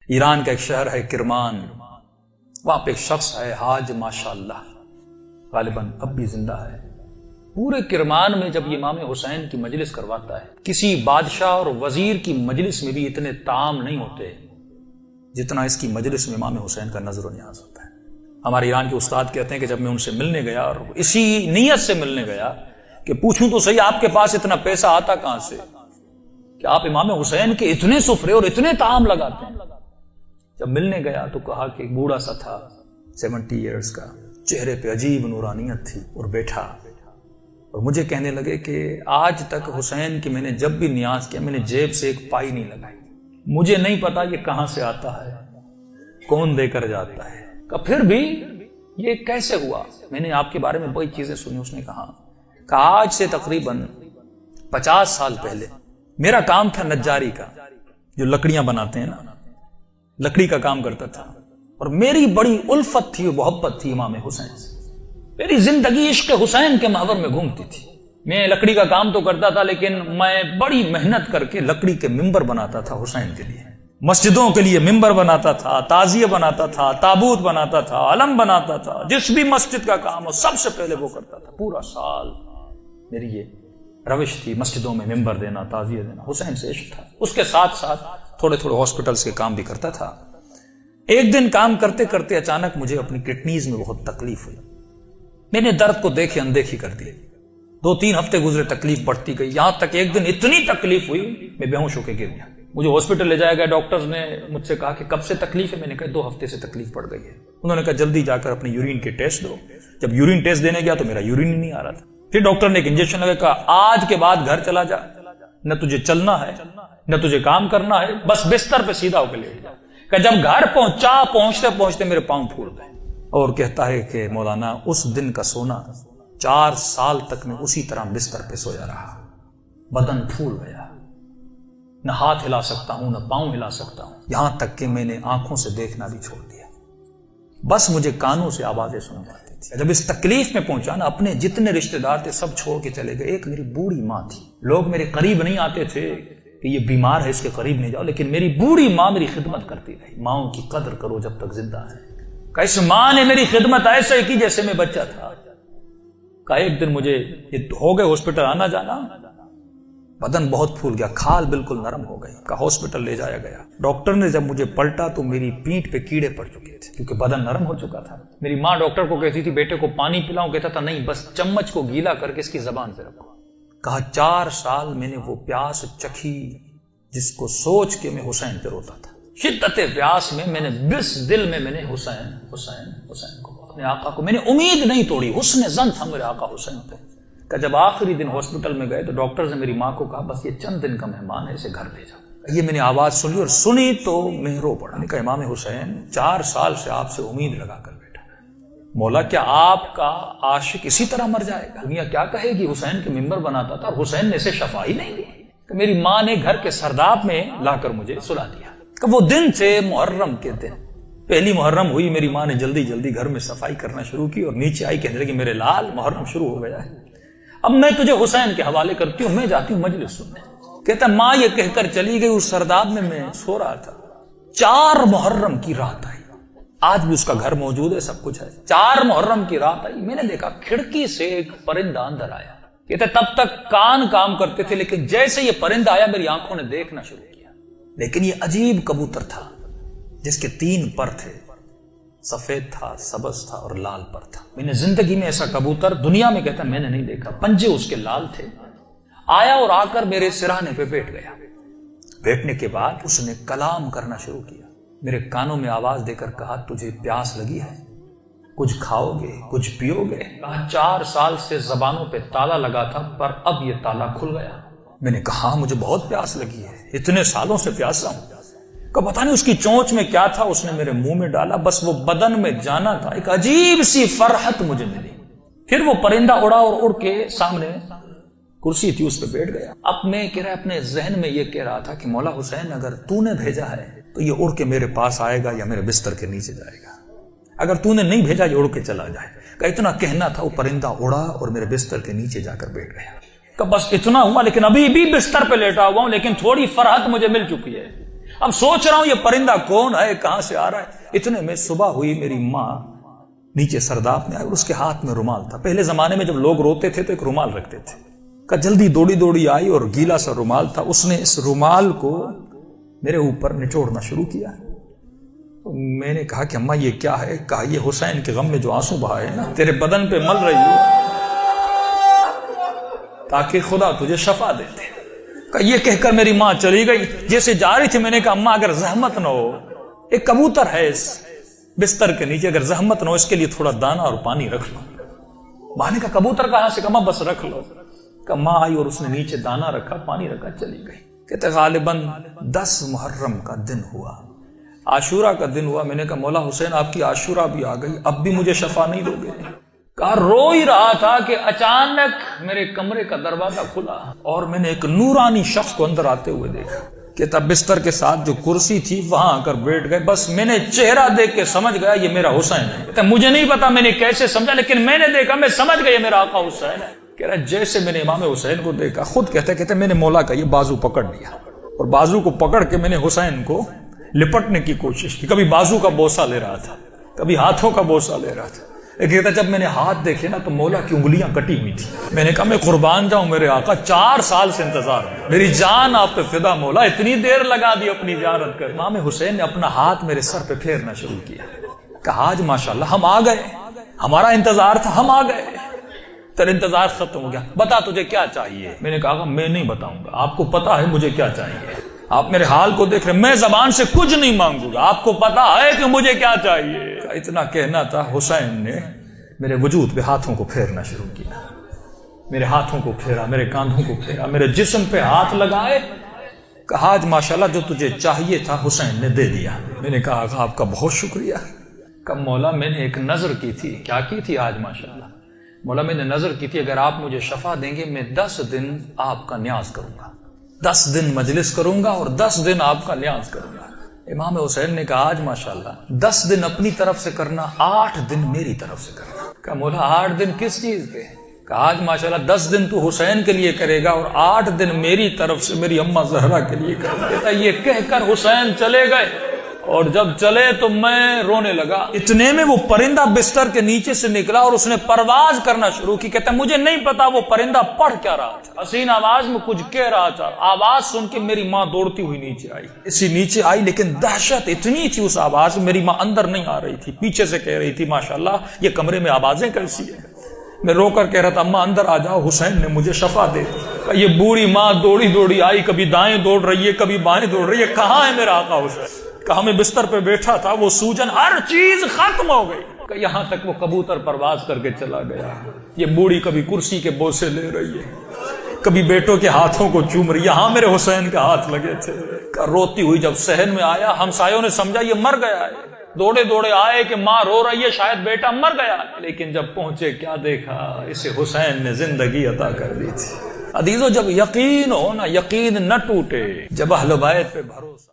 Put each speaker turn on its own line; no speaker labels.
ایران کا ایک شہر ہے کرمان، وہاں پہ ایک شخص ہے حاج ماشاء اللہ، غالباً اب بھی زندہ ہے۔ پورے کرمان میں جب امام حسین کی مجلس کرواتا ہے، کسی بادشاہ اور وزیر کی مجلس میں بھی اتنے طعام نہیں ہوتے جتنا اس کی مجلس میں امام حسین کا نظر و نیاز ہوتا ہے۔ ہمارے ایران کے استاد کہتے ہیں کہ جب میں ان سے ملنے گیا اور اسی نیت سے ملنے گیا کہ پوچھوں تو صحیح آپ کے پاس اتنا پیسہ آتا کہاں سے کہ آپ امام حسین کے اتنے سفرے اور اتنے طعام لگاتے ہیں۔ جب ملنے گیا تو کہا کہ ایک بوڑھا سا تھا 70 ایئرز کا، چہرے پہ عجیب نورانیت تھی، اور بیٹھا اور مجھے کہنے لگے کہ آج تک حسین کی میں نے جب بھی نیاز کیا میں نے جیب سے ایک پائی نہیں لگائی، مجھے نہیں پتا یہ کہاں سے آتا ہے، کون دے کر جاتا ہے، کہ پھر بھی یہ کیسے ہوا؟ میں نے آپ کے بارے میں بڑی چیزیں سنی۔ اس نے کہا کہ آج سے تقریباً 50 سال پہلے میرا کام تھا نجاری کا، جو لکڑیاں بناتے ہیں نا، لکڑی کا کام کرتا تھا، اور میری بڑی الفت تھی، محبت تھی امام حسین سے، میری زندگی عشق حسین کے محور میں گھومتی تھی۔ میں لکڑی کا کام تو کرتا تھا لیکن میں بڑی محنت کر کے لکڑی کے ممبر بناتا تھا حسین کے لیے، مسجدوں کے لیے ممبر بناتا تھا، تعزیہ بناتا تھا، تابوت بناتا تھا، علم بناتا تھا، جس بھی مسجد کا کام ہو سب سے پہلے وہ کرتا تھا۔ پورا سال میری یہ روش تھی، مسجدوں میں ممبر دینا، تعزیہ دینا، حسین سے عشق تھا۔ اس کے ساتھ ساتھ تھوڑے ہاسپٹلز کے کام بھی کرتا تھا۔ ایک دن کام کرتے کرتے اچانک مجھے اپنی کڈنیز میں بہت تکلیف ہوئی، میں نے درد کو دیکھے اندیکھی کر دی، 2-3 ہفتے گزرے، تکلیف بڑھتی گئی، یہاں تک ایک دن اتنی تکلیف ہوئی میں بے ہوش ہو کے گر گیا۔ مجھے ہاسپٹل لے جایا گیا، ڈاکٹرز نے مجھ سے کہا کہ کب سے تکلیف ہے؟ میں نے کہا 2 ہفتے سے تکلیف پڑ گئی ہے۔ انہوں نے کہا جلدی جا کر اپنی یورین کے ٹیسٹ دو۔ جب یورین ٹیسٹ دینے گیا تو میرا یورین ہی نہیں آ رہا تھا۔ پھر ڈاکٹر نے ایک انجیکشن لگا، کہا آج کے بعد گھر چلا جا، نہ تجھے چلنا ہے نہ تجھے کام کرنا ہے، بس بستر پہ سیدھا ہو کے لیٹ جا۔ کہ جب گھر پہنچتے پہنچتے میرے پاؤں پھول گئے، اور کہتا ہے کہ مولانا اس دن کا سونا 4 سال تک میں اسی طرح بستر پہ سویا رہا، بدن پھول گیا، نہ ہاتھ ہلا سکتا ہوں نہ پاؤں ہلا سکتا ہوں، یہاں تک کہ میں نے آنکھوں سے دیکھنا بھی چھوڑ دیا، بس مجھے کانوں سے آوازیں سن جاتی تھی۔ جب اس تکلیف میں پہنچا نا، اپنے جتنے رشتہ دار تھے سب چھوڑ کے چلے گئے۔ ایک میری بوڑھی ماں تھی، لوگ میرے قریب نہیں آتے تھے کہ یہ بیمار ہے اس کے قریب نہیں جاؤ، لیکن میری بوڑھی ماں میری خدمت کرتی رہی۔ ماؤں کی قدر کرو جب تک زندہ ہے۔ کہ اس ماں نے میری خدمت ایسے کی جیسے میں بچہ تھا۔ کہ ایک دن مجھے ہو گئے ہاسپٹل آنا جانا، بدن بہت پھول گیا، کھال بالکل نرم ہو گئی، کہ ہاسپٹل لے جایا گیا۔ ڈاکٹر نے جب مجھے پلٹا تو میری پیٹھ پہ کیڑے پڑ چکے تھے کیونکہ بدن نرم ہو چکا تھا۔ میری ماں ڈاکٹر کو کہتی تھی بیٹے کو پانی پلاؤں، کہتا تھا نہیں، بس چمچ کو گیلا کر کے اس کی زبان پہ رکھو۔ کہا 4 سال میں نے وہ پیاس چکھی جس کو سوچ کے میں حسین پہ روتا تھا۔ شدت پیاس میں نے بس دل میں نے حسین حسین حسین کو، اپنے آقا کو میں نے امید نہیں توڑی، حسن ظن تھا میرے آقا حسین پہ۔ کہ جب آخری دن ہاسپٹل میں گئے تو ڈاکٹرز نے میری ماں کو کہا بس یہ چند دن کا مہمان ہے، اسے گھر لے جاؤ۔ یہ میں نے آواز سنی، اور سنی تو میں رو پڑا۔ میں نے کہا امام حسین 4 سال سے آپ سے امید لگا کر بیٹھا، مولا کیا آپ کا عاشق اسی طرح مر جائے گا؟ دنیا کیا کہے گی حسین کے ممبر بناتا تھا اور حسین نے اسے شفا ہی نہیں دی۔ کہ میری ماں نے گھر کے سرداب میں لا کر مجھے سلا دیا۔ کہ وہ دن تھے محرم کے دن، پہلی محرم ہوئی، میری ماں نے جلدی جلدی گھر میں صفائی کرنا شروع کی، اور نیچے آئی کہنے لگی میرے لال محرم شروع ہو گیا ہے، اب میں تجھے حسین کے حوالے کرتی ہوں، میں جاتی ہوں مجلس سننے۔ کہتا ماں یہ کہہ کر چلی گئی، اس سرداب میں سو رہا تھا، 4 محرم کی رات آئی، آج بھی اس کا گھر موجود ہے، سب کچھ ہے۔ 4 محرم کی رات آئی، میں نے دیکھا کھڑکی سے ایک پرندہ اندر آیا۔ کہتے تب تک کان کام کرتے تھے، لیکن جیسے یہ پرندہ آیا میری آنکھوں نے دیکھنا شروع کیا۔ لیکن یہ عجیب کبوتر تھا جس کے 3 پر تھے، سفید تھا، سبز تھا اور لال پر تھا۔ میں نے زندگی میں ایسا کبوتر دنیا میں کہتا میں نے نہیں دیکھا، پنجے اس کے لال تھے۔ آیا اور آ کر میرے سرانے پہ بیٹھ گیا۔ بیٹھنے کے بعد اس نے کلام کرنا شروع کیا، میرے کانوں میں آواز دے کر کہا تجھے پیاس لگی ہے، کچھ کھاؤ گے، کچھ پیو گے؟ کہا 4 سال سے زبانوں پہ تالا لگا تھا پر اب یہ تالا کھل گیا۔ میں نے کہا مجھے بہت پیاس لگی ہے، اتنے سالوں سے پیاسا ہوں۔ کہ پتہ نہیں اس کی چونچ میں کیا تھا، اس نے میرے منہ میں ڈالا، بس وہ بدن میں جانا تھا، ایک عجیب سی فرحت مجھے ملی۔ پھر وہ پرندہ اڑا اور اڑ کے سامنے کرسی تھی اس پہ بیٹھ گیا۔ اب میں اپنے ذہن میں یہ کہہ رہا تھا کہ مولا حسین اگر تو نے بھیجا ہے تو یہ اڑ کے میرے پاس آئے گا یا میرے بستر کے نیچے جائے گا، اگر تو نے نہیں بھیجا یہ اڑ کے چلا جائے گا۔ اتنا کہنا تھا، وہ پرندہ اڑا اور میرے بستر کے نیچے جا کر بیٹھ گیا۔ کہ بس اتنا ہوا، لیکن ابھی بھی بستر پہ لیٹا ہوا ہوں، لیکن تھوڑی فرحت مجھے مل چکی ہے۔ اب سوچ رہا ہوں یہ پرندہ کون ہے، کہاں سے آ رہا ہے. اتنے میں صبح ہوئی، میری ماں نیچے سرداب میں آئی اور اس کے ہاتھ میں رومال تھا. پہلے زمانے میں جب لوگ روتے تھے تو ایک رومال رکھتے تھے. کہ جلدی دوڑی آئی اور گیلا سا رومال تھا، اس نے اس رومال کو میرے اوپر نچوڑنا شروع کیا. تو میں نے کہا کہ اماں یہ کیا ہے؟ کہا یہ حسین کے غم میں جو آنسو بہائے نا تیرے بدن پہ مل رہی ہو تاکہ خدا تجھے شفا دیتے. کہ یہ کہہ کر میری ماں چلی گئی. جیسے جا رہی تھی میں نے کہا اماں اگر زحمت نہ ہو، ایک کبوتر ہے اس بستر کے نیچے، اگر زحمت نہ ہو اس کے لیے تھوڑا دانا اور پانی رکھ لو. ماں نے کہا کبوتر کہاں سے؟ کہا بس رکھ لو. کہ ماں آئی اور اس نے نیچے دانا رکھا، پانی رکھا، چلی گئی. کہتے غالباً 10 محرم کا دن ہوا، عاشورہ کا دن ہوا. میں نے کہا مولا حسین آپ کی عاشورہ بھی آ گئی، اب بھی مجھے شفا نہیں دو گے؟ کہا رو ہی رہا تھا کہ اچانک میرے کمرے کا دروازہ کھلا اور میں نے ایک نورانی شخص کو اندر آتے ہوئے دیکھا. کہتا بستر کے ساتھ جو کرسی تھی وہاں آ کر بیٹھ گئے. بس میں نے چہرہ دیکھ کے سمجھ گیا یہ میرا حسین ہے. کہتا مجھے نہیں پتا میں نے کیسے سمجھا، لیکن میں نے دیکھا، میں سمجھ گیا یہ میرا آقا حسین ہے. کہہ رہا جیسے میں نے امام حسین کو دیکھا، خود کہتے میں نے مولا کا یہ بازو پکڑ لیا اور بازو کو پکڑ کے میں نے حسین کو لپٹنے کی کوشش کی. کبھی بازو کا بوسہ لے رہا تھا، کبھی ہاتھوں کا بوسہ لے رہا تھا. کہتا جب میں نے ہاتھ دیکھے نا تو مولا کی انگلیاں کٹی ہوئی تھی. میں نے کہا میں قربان جاؤں میرے آقا، 4 سال سے انتظار ہے، میری جان آپ پہ فدا مولا، اتنی دیر لگا دی اپنی زیارت کر. امام حسین نے اپنا ہاتھ میرے سر پہ پھیرنا شروع کیا. کہا آج ماشاءاللہ ہم آ گئے، ہمارا انتظار تھا، ہم آ گئے، تیرا انتظار ختم ہو گیا، بتا تجھے کیا چاہیے؟ میں نے کہا میں نہیں بتاؤں گا، آپ کو پتا ہے مجھے کیا چاہیے. آپ میرے حال کو دیکھ رہے، میں زبان سے کچھ نہیں مانگوں گا، آپ کو پتا ہے کہ مجھے کیا چاہیے. اتنا کہنا تھا، حسین نے میرے وجود پہ ہاتھوں کو پھیرنا شروع کیا. میرے ہاتھوں کو پھیرا، میرے کاندھوں کو پھیرا، میرے جسم پہ ہاتھ لگائے. کہا آج ماشاءاللہ جو تجھے چاہیے تھا حسین نے دے دیا. میں نے کہا آقا آپ کا بہت شکریہ. کہ مولا میں نے ایک نظر کی تھی. کیا کی تھی آج ماشاءاللہ؟ مولا میں نے نظر کی تھی اگر آپ مجھے شفا دیں گے میں 10 دن آپ کا نیاز کروں گا، 10 دن مجلس کروں گا اور 10 دن آپ کا نیاز کروں گا. امام حسین نے کہا آج ماشاءاللہ 10 دن اپنی طرف سے کرنا، 8 دن میری طرف سے کرنا. کہا مولا 8 دن کس چیز کے؟ کہا آج ماشاءاللہ 10 دن تو حسین کے لیے کرے گا اور 8 دن میری طرف سے میری اماں زہرا کے لیے کرے گا. کہتا یہ کہہ کر حسین چلے گئے اور جب چلے تو میں رونے لگا. اتنے میں وہ پرندہ بستر کے نیچے سے نکلا اور اس نے پرواز کرنا شروع کی. کہتا مجھے نہیں پتا وہ پرندہ پڑھ کیا رہا تھا، حسین آواز میں کچھ کہہ رہا تھا. آواز سن کے میری ماں دوڑتی ہوئی نیچے آئی. اسی نیچے آئی لیکن دہشت اتنی تھی اس آواز میں، میری ماں اندر نہیں آ رہی تھی، پیچھے سے کہہ رہی تھی ماشاءاللہ یہ کمرے میں آوازیں کیسی ہیں. میں رو کر کہہ رہا تھا اماں اندر آ جاؤ، حسین نے مجھے شفا دے دی. یہ بوڑھی ماں دوڑی آئی، کبھی دائیں دوڑ رہی ہے کبھی بائیں دوڑ رہی ہے. کہاں ہے میرا آقا حسین؟ کہا میں بستر پہ بیٹھا تھا، وہ سوجن ہر چیز ختم ہو گئی. کہ یہاں تک وہ کبوتر پرواز کر کے چلا گیا. یہ بوڑھی کبھی کرسی کے بوسے لے رہی ہے، کبھی بیٹوں کے ہاتھوں کو چوم رہی. یہاں میرے حسین کے ہاتھ لگے تھے. روتی ہوئی جب صحن میں آیا ہمسایوں نے سمجھا یہ مر گیا ہے. دوڑے آئے کہ ماں رو رہی ہے، شاید بیٹا مر گیا. لیکن جب پہنچے کیا دیکھا، اسے حسین نے زندگی عطا کر دی تھی. عزیزو جب یقین ہو نا، یقین نہ ٹوٹے. جب اہل بیت پہ بھروسہ